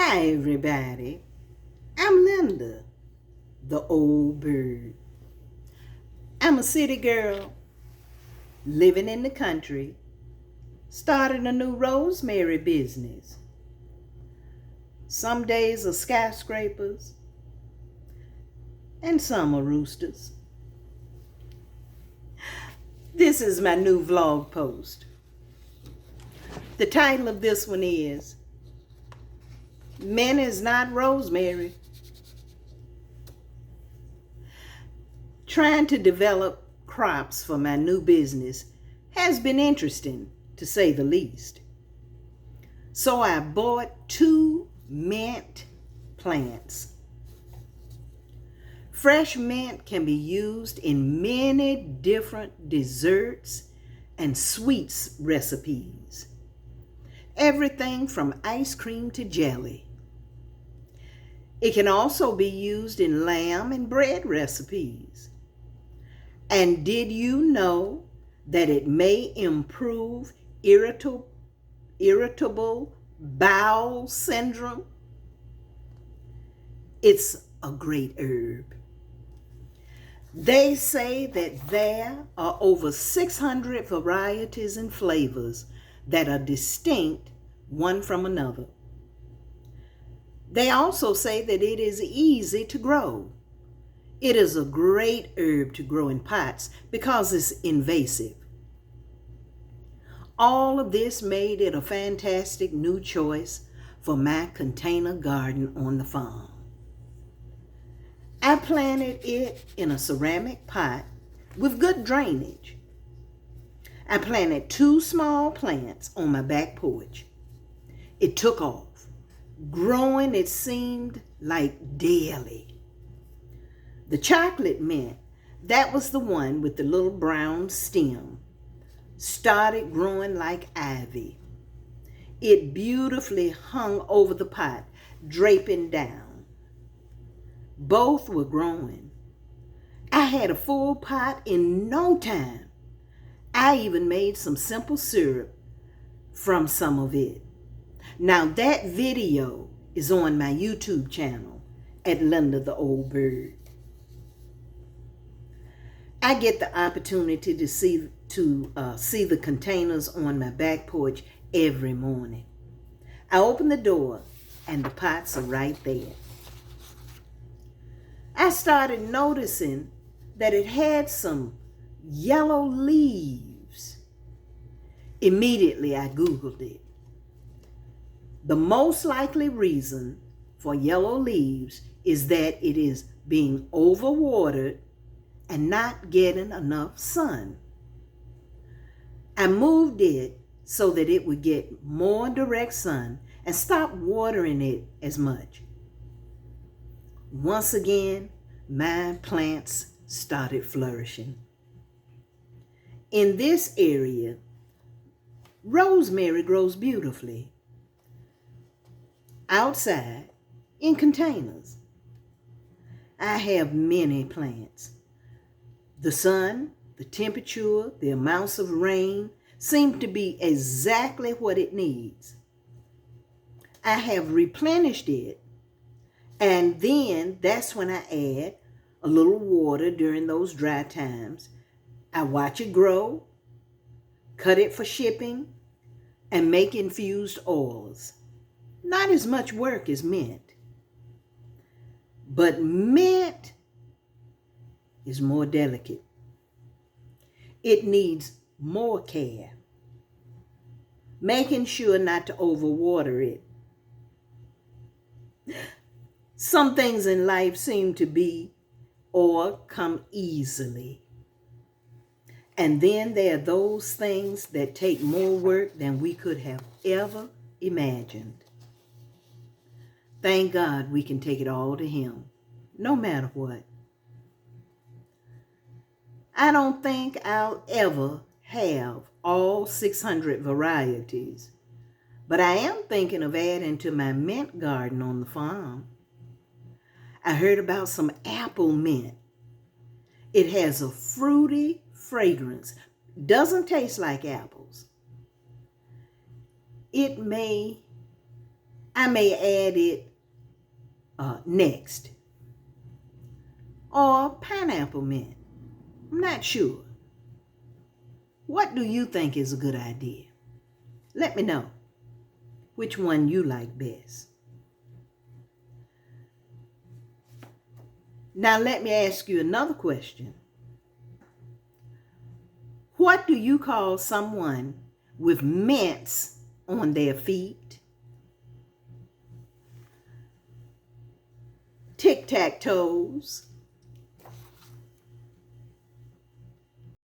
Hi, everybody. I'm Linda, the old bird. I'm a city girl living in the country, starting a new Rosemary business. Some days are skyscrapers, and some are roosters. This is my new vlog post. The title of this one is Men is Not Rosemary. Trying to develop crops for my new business has been interesting, to say the least. So I bought 2 mint plants. Fresh mint can be used in many different desserts and sweets recipes. Everything from ice cream to jelly. It can also be used in lamb and bread recipes. And did you know that it may improve irritable bowel syndrome? It's a great herb. They say that there are over 600 varieties and flavors that are distinct one from another. They also say that it is easy to grow. It is a great herb to grow in pots because it's invasive. All of this made it a fantastic new choice for my container garden on the farm. I planted it in a ceramic pot with good drainage. I planted 2 small plants on my back porch. It took off, growing it seemed like daily. The chocolate mint, that was the one with the little brown stem, started growing like ivy. It beautifully hung over the pot, draping down. Both were growing. I had a full pot in no time. I even made some simple syrup from some of it. Now that video is on my YouTube channel at Linda the Old Bird. I get the opportunity to see the containers on my back porch every morning. I open the door and the pots are right there. I started noticing that it had some yellow leaves. Immediately I Googled it. The most likely reason for yellow leaves is that it is being overwatered and not getting enough sun. I moved it so that it would get more direct sun and stop watering it as much. Once again, my plants started flourishing. In this area, rosemary grows beautifully outside in containers. I have many plants. The sun, the temperature, the amounts of rain seem to be exactly what it needs. I have replenished it, and then that's when I add a little water during those dry times. I watch it grow, cut it for shipping, and make infused oils. Not as much work as mint, but mint is more delicate. It needs more care, making sure not to overwater it. Some things in life seem to be or come easily. And then there are those things that take more work than we could have ever imagined. Thank God we can take it all to Him, no matter what. I don't think I'll ever have all 600 varieties, but I am thinking of adding to my mint garden on the farm. I heard about some apple mint. It has a fruity fragrance, doesn't taste like apples. I may add it next. Or pineapple mint. I'm not sure. What do you think is a good idea? Let me know which one you like best. Now let me ask you another question. What do you call someone with mints on their feet? Tic-tac-toes,